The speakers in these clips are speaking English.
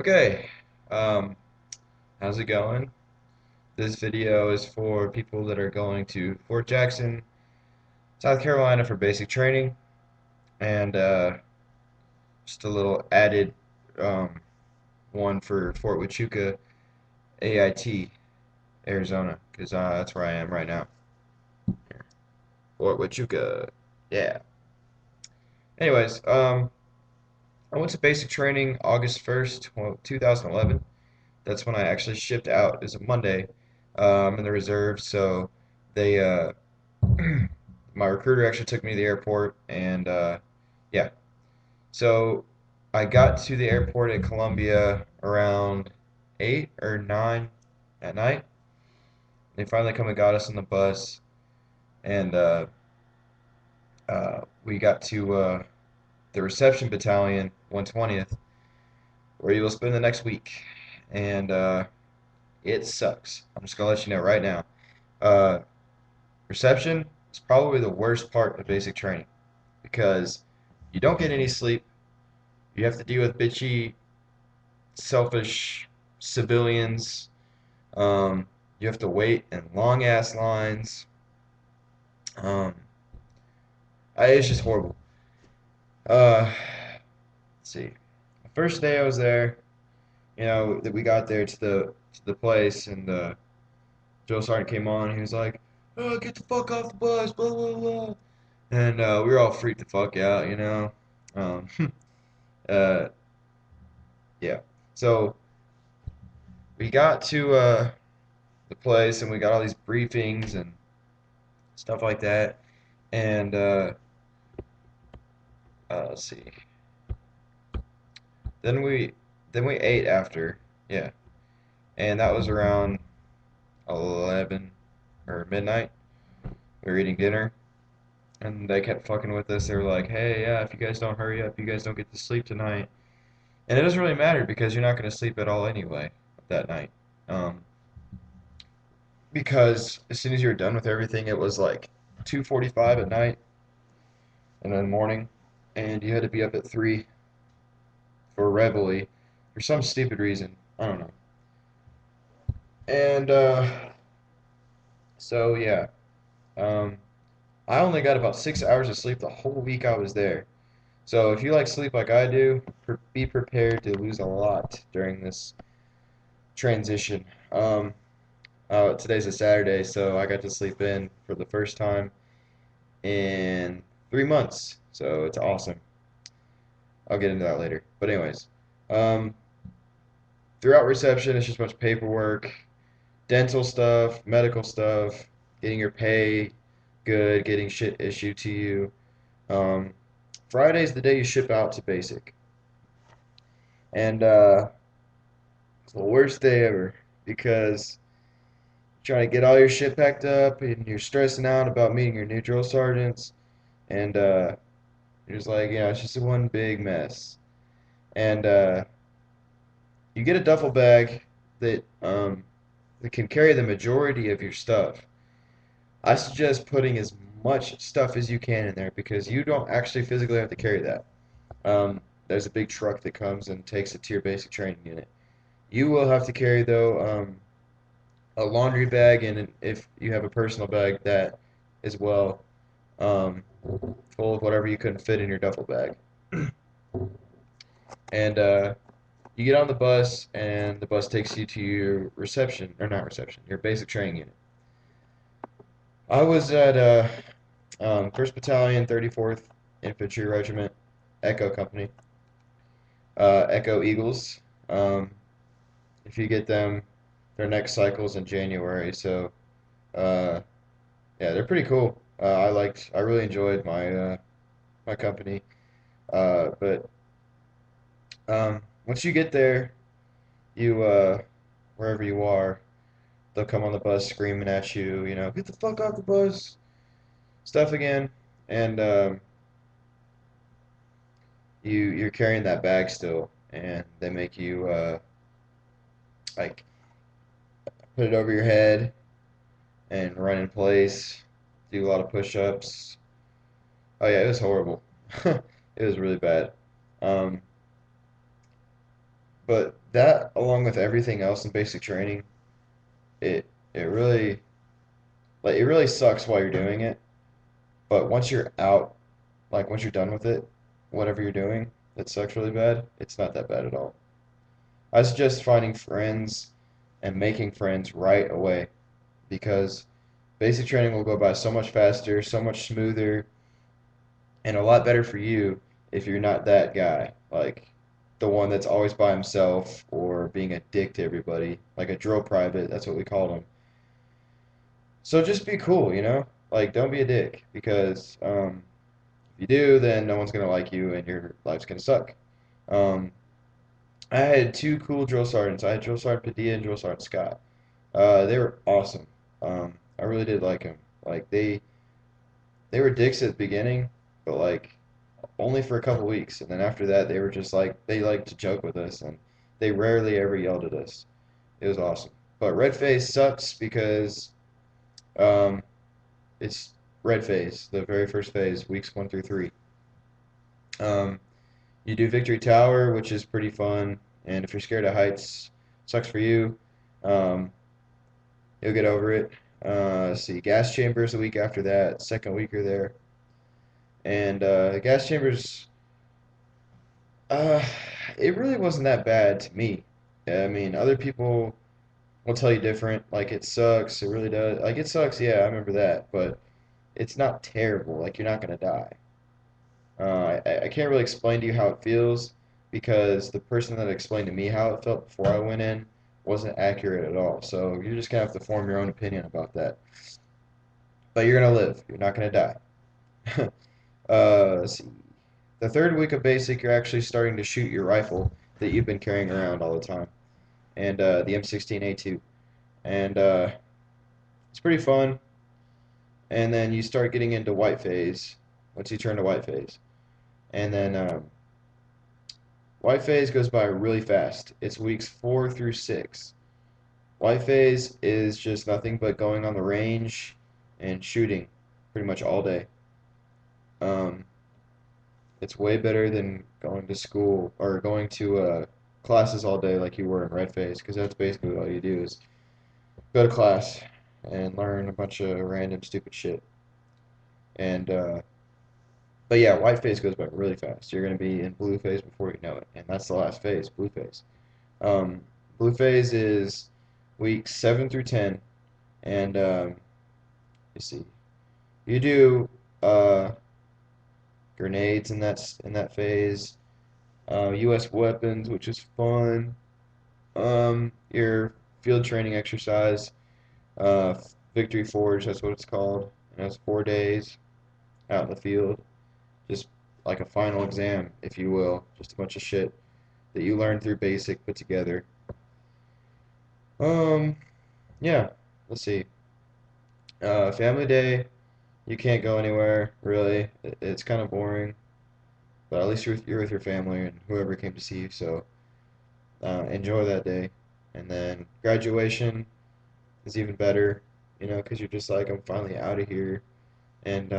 Okay, um, how's it going? This video is for people that are going to Fort Jackson, South Carolina for basic training, and just a little added um, one for Fort Huachuca, AIT, Arizona, because that's where I am right now. Fort Huachuca, yeah. Anyways, I went to basic training August 1st, well, 2011. That's when I actually shipped out. It was a Monday in the reserve, so they my recruiter actually took me to the airport, and yeah. So I got to the airport at Columbia around 8 or 9 at night. They finally come and got us on the bus, and we got to the reception battalion, 120th, where you will spend the next week. And it sucks. I'm just gonna let you know right now. Uh, Reception is probably the worst part of basic training because you don't get any sleep. You have to deal with bitchy, selfish civilians. You have to wait in long ass lines. Um, it's just horrible. Let's see. The first day I was there, that we got there to the place, and Joe Sergeant came on. He was like, "Oh, get the fuck off the bus!" Blah blah blah. And we were all freaked the fuck out. Um, uh, yeah. So we got to the place, and we got all these briefings and stuff like that. And let's see. Then we then we ate after, yeah, and that was around 11 or midnight. We were eating dinner, and they kept fucking with us. They were like, "Hey, yeah, if you guys don't hurry up, you guys don't get to sleep tonight." And it doesn't really matter because you're not going to sleep at all anyway that night. Um, because as soon as you were done with everything, it was like 2:45 at night, and then morning, and you had to be up at 3 for reveille for some stupid reason. I don't know. And so yeah, um, I only got about 6 hours of sleep the whole week I was there. So if you like sleep like I do, be prepared to lose a lot during this transition. Today's a Saturday, so I got to sleep in for the first time in 3 months. So it's awesome. I'll get into that later. But anyways, um, throughout reception, it's just a bunch of paperwork, dental stuff, medical stuff, getting your pay good, getting shit issued to you. Um, Friday's the day you ship out to basic, and it's the worst day ever because you're trying to get all your shit packed up and you're stressing out about meeting your new drill sergeants, and you're just like, yeah, it's just one big mess. And you get a duffel bag that can carry the majority of your stuff. I suggest putting as much stuff as you can in there because you don't actually physically have to carry that. There's a big truck that comes and takes it to your basic training unit. You will have to carry, though, a laundry bag, and if you have a personal bag, that as well, um, full of whatever you couldn't fit in your duffel bag. And you get on the bus, and the bus takes you to your reception, or not reception, your basic training unit. I was at 1st Battalion, 34th Infantry Regiment, Echo Company, Echo Eagles. Um, if you get them, their next cycle's in January, so uh, yeah, they're pretty cool. I really enjoyed my company. But once you get there, you wherever you are, they'll come on the bus screaming at you, get the fuck off the bus, stuff again, and you're carrying that bag still, and they make you like put it over your head and run in place, do a lot of push-ups. Oh yeah, it was horrible. It was really bad. Um, But that, along with everything else in basic training, it it really it really sucks while you're doing it. But once you're out, like once you're done with it, whatever you're doing that sucks really bad, it's not that bad at all. I suggest finding friends and making friends right away because basic training will go by so much faster, so much smoother, and a lot better for you if you're not that guy, like the one that's always by himself or being a dick to everybody, like a drill private, that's what we called him. So just be cool, you know? Like, don't be a dick because if you do, then no one's gonna like you and your life's gonna suck. Um, I had two cool drill sergeants. I had Drill Sergeant Padilla and Drill Sergeant Scott. They were awesome. I really did like them. Like they were dicks at the beginning, but like only for a couple weeks, and then after that, they were just like they liked to joke with us, and they rarely ever yelled at us. It was awesome. But red phase sucks because um, it's red phase, the very first phase, weeks 1 through 3. Um, you do Victory Tower, which is pretty fun, and if you're scared of heights, sucks for you. Um, you'll get over it. Let's see, gas chambers the week after that, second week you're there, and gas chambers. Uh, it really wasn't that bad to me. I mean, other people will tell you different. Like it sucks. It really does. Like it sucks. Yeah, I remember that. But it's not terrible. Like you're not gonna die. I can't really explain to you how it feels because the person that explained to me how it felt before I went in wasn't accurate at all. So you're just gonna have to form your own opinion about that. But you're gonna live. You're not gonna die. Let's see. The third week of basic, you're actually starting to shoot your rifle that you've been carrying around all the time, and the M16A2, and it's pretty fun. And then you start getting into white phase once you turn to white phase, and then white phase goes by really fast. It's weeks 4 through 6. White phase is just nothing but going on the range and shooting pretty much all day. Um, it's way better than going to school or going to classes all day like you were in red phase because that's basically all you do is go to class and learn a bunch of random stupid shit. And but yeah, white phase goes by really fast. You're gonna be in blue phase before you know it, and that's the last phase, blue phase. Um, blue phase is weeks 7 through 10, and you see, you do uh, grenades in that phase, U.S. weapons, which is fun. Your field training exercise, uh, Victory Forge, that's what it's called, and that's 4 days out in the field, just like a final exam, if you will, just a bunch of shit that you learn through basic put together. Um, yeah, let's see. Family day, you can't go anywhere, really. It's kind of boring, but at least you're with your family and whoever came to see you, so enjoy that day. And then graduation is even better, you know, because you're just like, I'm finally out of here. And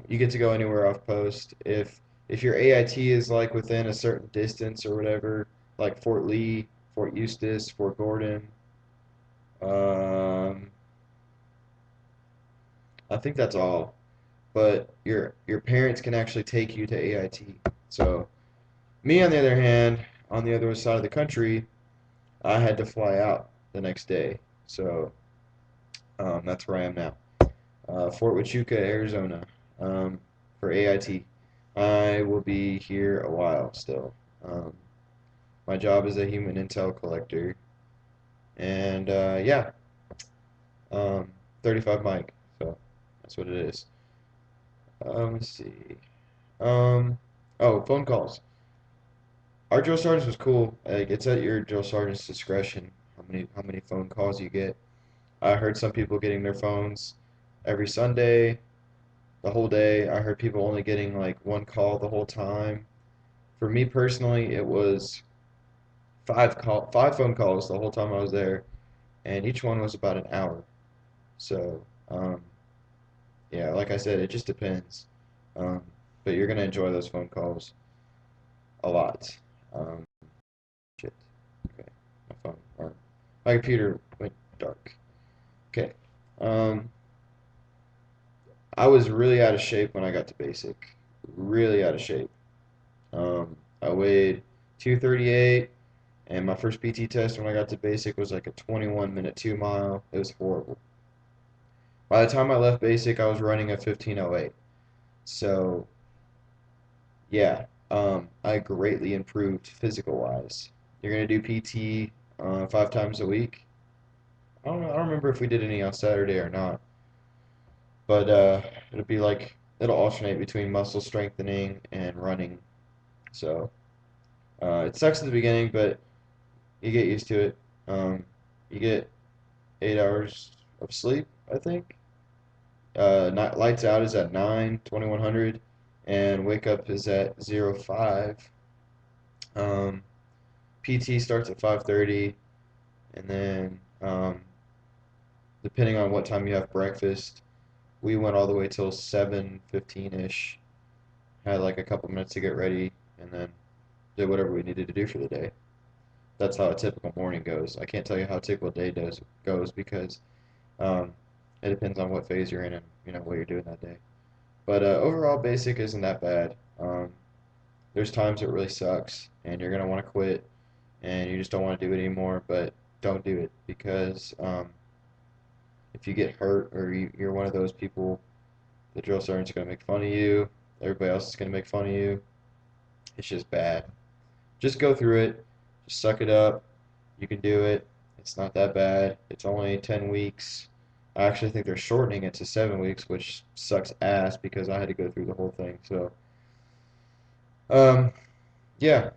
you get to go anywhere off post. If your AIT is like within a certain distance or whatever, like Fort Lee, Fort Eustis, Fort Gordon, um, I think that's all. But your parents can actually take you to AIT. So me, on the other hand, on the other side of the country, I had to fly out the next day. So that's where I am now. Fort Huachuca, Arizona, for AIT. I will be here a while still. Um, my job is a human intel collector, and yeah, 35 mic. So that's what it is. Let's see. Um, oh, phone calls. Our drill sergeant was cool. Like, it's at your drill sergeant's discretion how many phone calls you get. I heard some people getting their phones every Sunday, the whole day. I heard people only getting like one call the whole time. For me personally, it was five phone calls the whole time I was there, and each one was about an hour. So, yeah, like I said, it just depends. Um, but you're gonna enjoy those phone calls a lot. Um, shit. Okay. My phone or my computer went dark. Okay. Um, I was really out of shape when I got to basic. Really out of shape. I weighed 238, and my first PT test when I got to basic was like a 21-minute 2 mile. It was horrible. By the time I left basic, I was running a 15:08. So, yeah, I greatly improved physical wise. You're gonna do PT 5 times a week. I don't know. I don't remember if we did any on Saturday or not, but it'll be like it'll alternate between muscle strengthening and running. So it sucks at the beginning, but you get used to it. You get 8 hours of sleep, I think. Night lights out is at 9, 2100, and wake up is at 05. Um, PT starts at 5:30, and then depending on what time you have breakfast, we went all the way till 7:15 ish. Had like a couple minutes to get ready, and then did whatever we needed to do for the day. That's how a typical morning goes. I can't tell you how a typical day goes because um, it depends on what phase you're in and what you're doing that day. But overall, basic isn't that bad. There's times it really sucks, and you're gonna want to quit, and you just don't want to do it anymore. But don't do it because if you get hurt or you're one of those people, the drill sergeant's gonna make fun of you. Everybody else is gonna make fun of you. It's just bad. Just go through it. Just suck it up. You can do it. It's not that bad. It's only 10 weeks. I actually think they're shortening it to 7 weeks, which sucks ass because I had to go through the whole thing. So, um, yeah.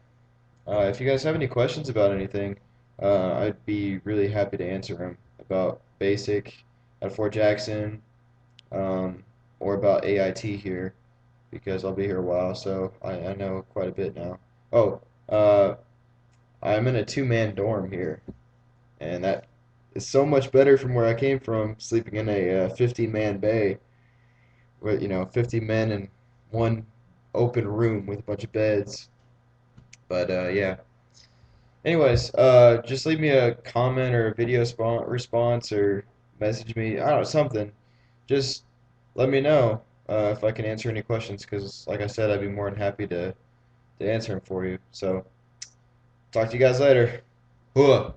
If you guys have any questions about anything, I'd be really happy to answer them about basic at Fort Jackson, um, or about AIT here because I'll be here a while, so I know quite a bit now. Oh, I'm in a two-man dorm here, and that is so much better from where I came from, sleeping in a 50-man bay, with 50 men in one open room with a bunch of beds. But yeah. Anyways, just leave me a comment or a video response or message me. I don't know, something. Just let me know if I can answer any questions because, like I said, I'd be more than happy to answer them for you. So, talk to you guys later. Hooah.